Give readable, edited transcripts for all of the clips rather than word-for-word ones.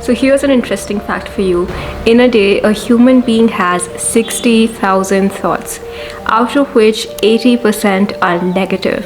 So here's an interesting fact for you. In a day, a human being has 60,000 thoughts, out of which 80% are negative.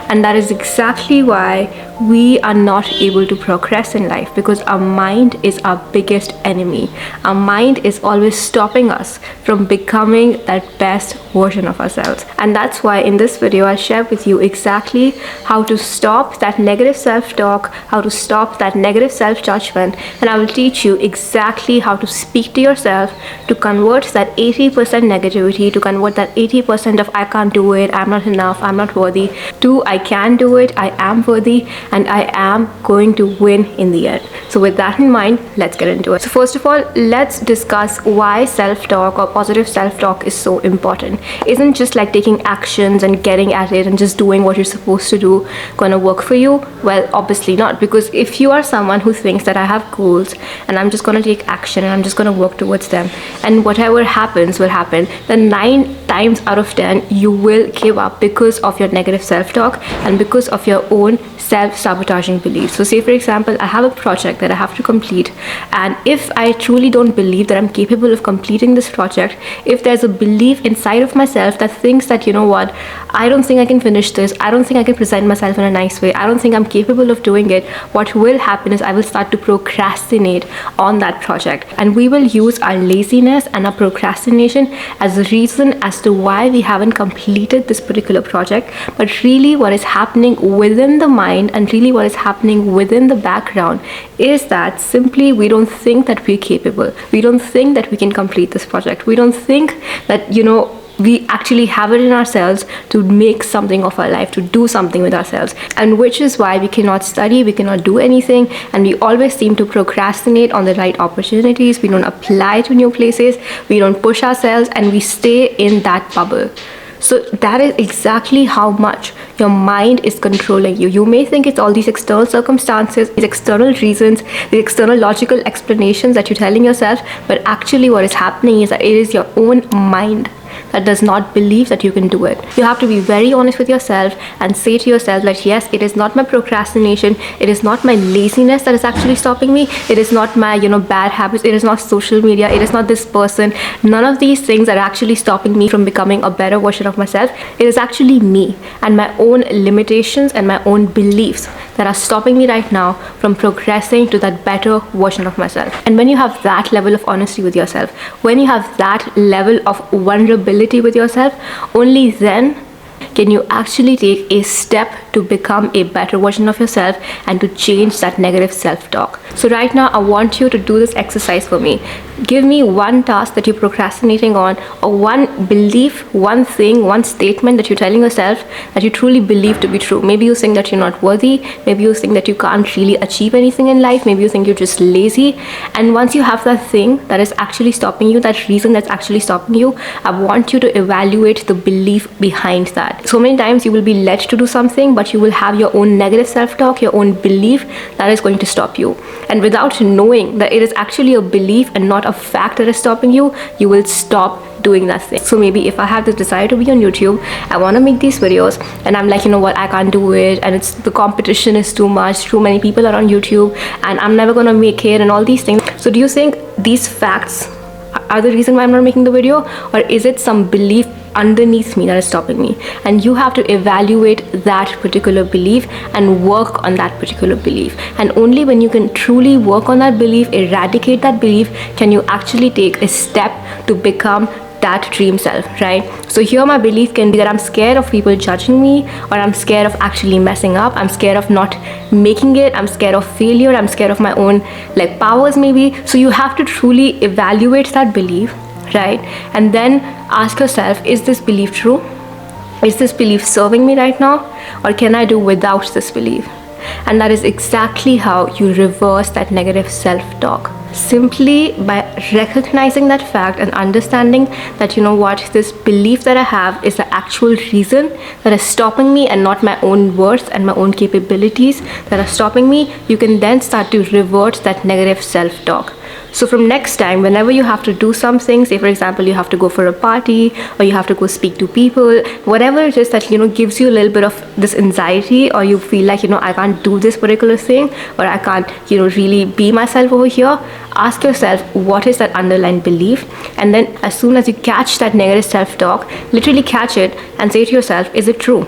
And that is exactly why we are not able to progress in life, because our mind is our biggest enemy. Our mind is always stopping us from becoming that best version of ourselves. And that's why in this video I'll share with you exactly how to stop that negative self-talk, how to stop that negative self-judgment, and I will teach you exactly how to speak to yourself to convert that 80% negativity, to convert that 80% of I can't do it, I'm not enough, I'm not worthy, to I can do it, I am worthy, and I am going to win in the end. So with that in mind, let's get into it. So first of all, let's discuss why self-talk or positive self-talk is so important. Isn't just like taking actions and getting at it and just doing what you're supposed to do gonna work for you? Well, obviously not, because if you are someone who thinks that I have goals and I'm just gonna take action and I'm just gonna work towards them, and whatever happens will happen, then 9 times out of 10 you will give up because of your negative self-talk and because of your own self-sabotaging beliefs. So say for example, I have a project that I have to complete, and if I truly don't believe that I'm capable of completing this project, if there's a belief inside of myself that thinks that, you know what, I don't think I can finish this, I don't think I can present myself in a nice way, I don't think I'm capable of doing it, what will happen is I will start to procrastinate on that project, and we will use our laziness and our procrastination as a reason as to why we haven't completed this particular project. But really what is happening within the mind and really what is happening within the background is that simply we don't think that we're capable, we don't think that we can complete this project, we don't think that, you know, we actually have it in ourselves to make something of our life, to do something with ourselves. And which is why we cannot study, we cannot do anything, and we always seem to procrastinate on the right opportunities, we don't apply to new places, we don't push ourselves, and we stay in that bubble. So that is exactly how much your mind is controlling you. You may think it's all these external circumstances, these external reasons, the external logical explanations that you're telling yourself, but actually what is happening is that it is your own mind that does not believe that you can do it. You have to be very honest with yourself and say to yourself that yes, it is not my procrastination, it is not my laziness that is actually stopping me, it is not my, you know, bad habits, it is not social media, it is not this person, none of these things are actually stopping me from becoming a better version of myself. It is actually me and my own limitations and my own beliefs that are stopping me right now from progressing to that better version of myself. And when you have that level of honesty with yourself, when you have that level of vulnerability with yourself, only then can you actually take a step to become a better version of yourself and to change that negative self-talk. So right now I want you to do this exercise for me. Give me one task that you're procrastinating on, or one belief, one thing, one statement that you're telling yourself that you truly believe to be true. Maybe you think that you're not worthy, maybe you think that you can't really achieve anything in life, maybe you think you're just lazy. And once you have that thing that is actually stopping you, that reason that's actually stopping you, I want you to evaluate the belief behind that. So many times you will be led to do something, but you will have your own negative self-talk, your own belief that is going to stop you. And without knowing that it is actually a belief and not a fact that is stopping you, you will stop doing that thing. So maybe if I have this desire to be on YouTube, I want to make these videos, and I'm like, you know what, I can't do it, and it's the competition is too much, too many people are on YouTube, and I'm never gonna make it, and all these things. So do you think these facts are the reason why I'm not making the video, or is it some belief underneath me that is stopping me? And you have to evaluate that particular belief and work on that particular belief. And only when you can truly work on that belief, eradicate that belief, can you actually take a step to become that dream self, right? So here my belief can be that I'm scared of people judging me, or I'm scared of actually messing up, I'm scared of not making it, I'm scared of failure, I'm scared of my own like powers maybe. So you have to truly evaluate that belief, right? And then ask yourself, is this belief true? Is this belief serving me right now, or can I do without this belief? And that is exactly how you reverse that negative self-talk. Simply by recognizing that fact and understanding that, you know what, this belief that I have is the actual reason that is stopping me and not my own worth and my own capabilities that are stopping me, you can then start to revert that negative self-talk. So from next time, whenever you have to do something, say for example, you have to go for a party or you have to go speak to people, whatever it is that, gives you a little bit of this anxiety, or you feel like, I can't do this particular thing, or I can't, really be myself over here, ask yourself, what is that underlying belief? And then as soon as you catch that negative self-talk, literally catch it and say to yourself, is it true?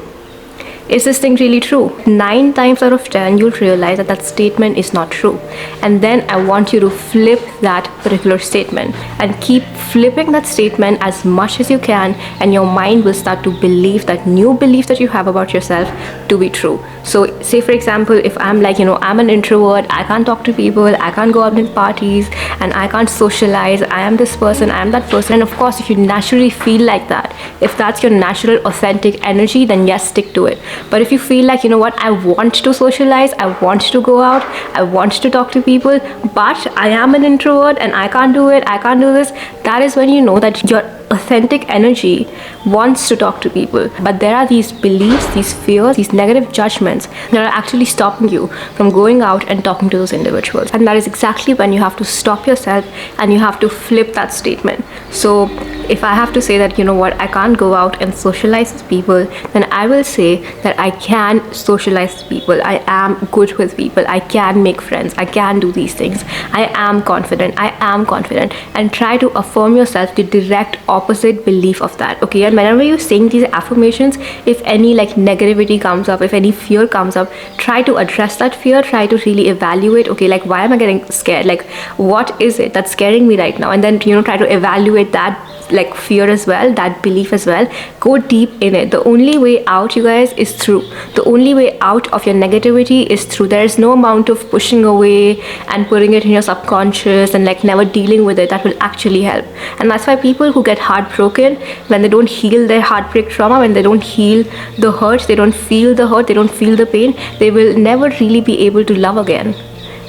Is this thing really true? 9 times out of 10, you'll realize that that statement is not true. And then I want you to flip that particular statement and keep flipping that statement as much as you can, and your mind will start to believe that new belief that you have about yourself to be true. So say for example, if I'm like, I'm an introvert, I can't talk to people, I can't go out in parties, and I can't socialize, I am this person, I am that person. And of course, if you naturally feel like that, if that's your natural authentic energy, then yes, stick to it. But if you feel like, I want to socialize, I want to go out, I want to talk to people, but I am an introvert and I can't do it, I can't do this, that is when you know that your authentic energy wants to talk to people. But there are these beliefs, these fears, these negative judgments that are actually stopping you from going out and talking to those individuals. And that is exactly when you have to stop yourself and you have to flip that statement. So if I have to say that, I can't go out and socialize with people, then I will say that I can socialize with people, I am good with people, I can make friends, I can do these things, I am confident, and try to affirm yourself the direct opposite belief of that. Okay, and whenever you're saying these affirmations, if any like negativity comes up, if any fear comes up, try to address that fear, try to really evaluate, okay, like why am I getting scared, like what is it that's scaring me right now, and then try to evaluate that like fear as well, that belief as well. Go deep in it. The only way out, you guys, is through. The only way out of your negativity is through. There is no amount of pushing away and putting it in your subconscious and like never dealing with it that will actually help. And that's why people who get heartbroken, when they don't heal their heartbreak trauma, when they don't heal the hurt, they don't feel the hurt, they don't feel the pain, they will never really be able to love again.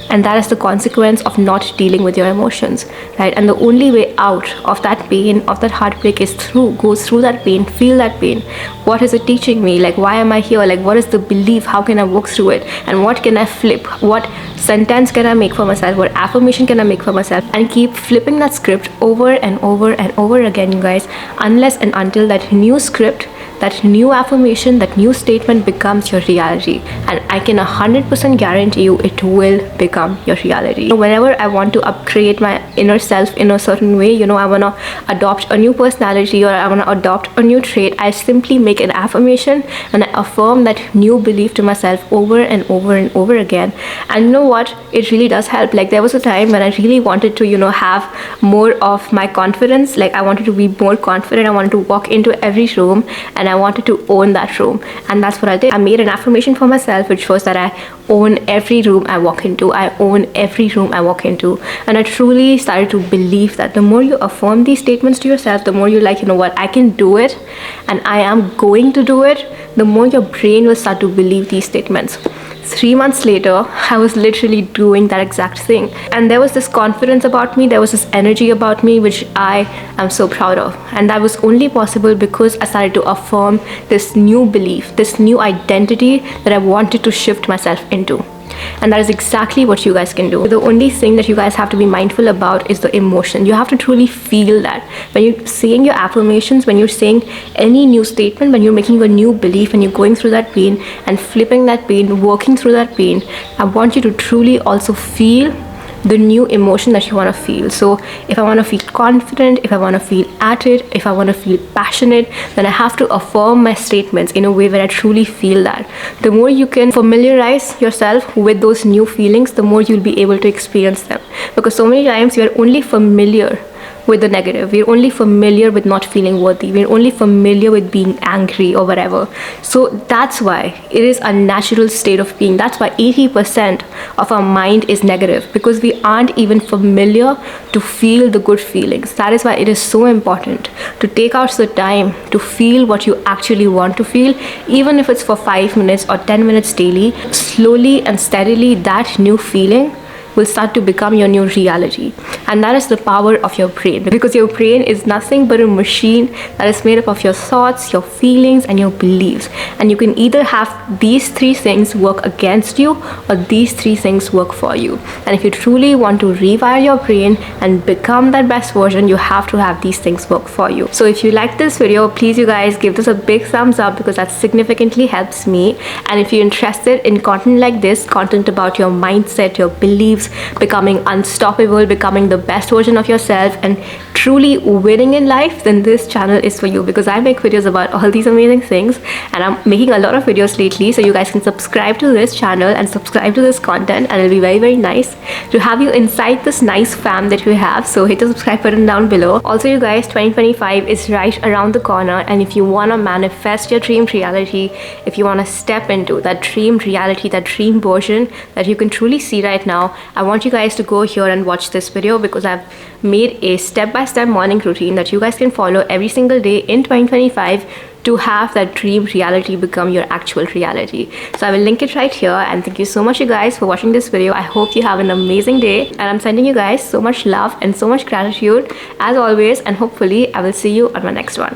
And that is the consequence of not dealing with your emotions, right? And the only way out of that pain, of that heartbreak, is go through that pain, feel that pain. What is it teaching me? Like, why am I here? Like, what is the belief? How can I work through it? And what can I flip? What sentence can I make for myself? What affirmation can I make for myself? And keep flipping that script over and over and over again, you guys, unless and until that new script, that new affirmation, that new statement becomes your reality. And I can 100% guarantee you it will become your reality. Whenever I want to upgrade my inner self in a certain way, I want to adopt a new personality or I want to adopt a new trait, I simply make an affirmation and I affirm that new belief to myself over and over and over again. And you know what? It really does help. Like, there was a time when I really wanted to, have more of my confidence. Like, I wanted to be more confident. I wanted to walk into every room and I wanted to own that room. And that's what I did. I made an affirmation for myself, which was that I own every room I walk into. I own every room I walk into. And I truly started to believe that the more you affirm these statements to yourself, the more you're like, I can do it and I am going to do it, the more your brain will start to believe these statements. 3 months later, I was literally doing that exact thing. And there was this confidence about me, there was this energy about me, which I am so proud of. And that was only possible because I started to affirm this new belief, this new identity that I wanted to shift myself into. And that is exactly what you guys can do. The only thing that you guys have to be mindful about is the emotion. You have to truly feel that. When you're saying your affirmations, when you're saying any new statement, when you're making a new belief and you're going through that pain and flipping that pain, working through that pain, I want you to truly also feel the new emotion that you want to feel. So if I want to feel confident, if I want to feel at it, if I want to feel passionate, then I have to affirm my statements in a way where I truly feel that. The more you can familiarize yourself with those new feelings, the more you'll be able to experience them. Because so many times we are only familiar with the negative. We're only familiar with not feeling worthy. We're only familiar with being angry or whatever. So that's why it is a natural state of being. That's why 80% of our mind is negative, because we aren't even familiar to feel the good feelings. That is why it is so important to take out the time to feel what you actually want to feel, even if it's for 5 minutes or 10 minutes daily. Slowly and steadily, that new feeling will start to become your new reality. And that is the power of your brain, because your brain is nothing but a machine that is made up of your thoughts, your feelings, and your beliefs. And you can either have these three things work against you or these three things work for you. And if you truly want to rewire your brain and become that best version, you have to have these things work for you. So if you like this video, please you guys give this a big thumbs up, because that significantly helps me. And if you're interested in content like this, content about your mindset, your beliefs, becoming unstoppable, becoming the best version of yourself, and truly winning in life, then this channel is for you, because I make videos about all these amazing things, and I'm making a lot of videos lately. So you guys can subscribe to this channel and subscribe to this content, and it'll be very, very nice to have you inside this nice fam that we have. So hit the subscribe button down below. Also, you guys, 2025 is right around the corner, and if you want to manifest your dream reality, if you want to step into that dream reality, that dream version that you can truly see right now, I want you guys to go here and watch this video, because I've made a step-by-step morning routine that you guys can follow every single day in 2025 to have that dream reality become your actual reality. So I will link it right here. And thank you so much, you guys, for watching this video. I hope you have an amazing day, and I'm sending you guys so much love and so much gratitude as always, and hopefully I will see you on my next one.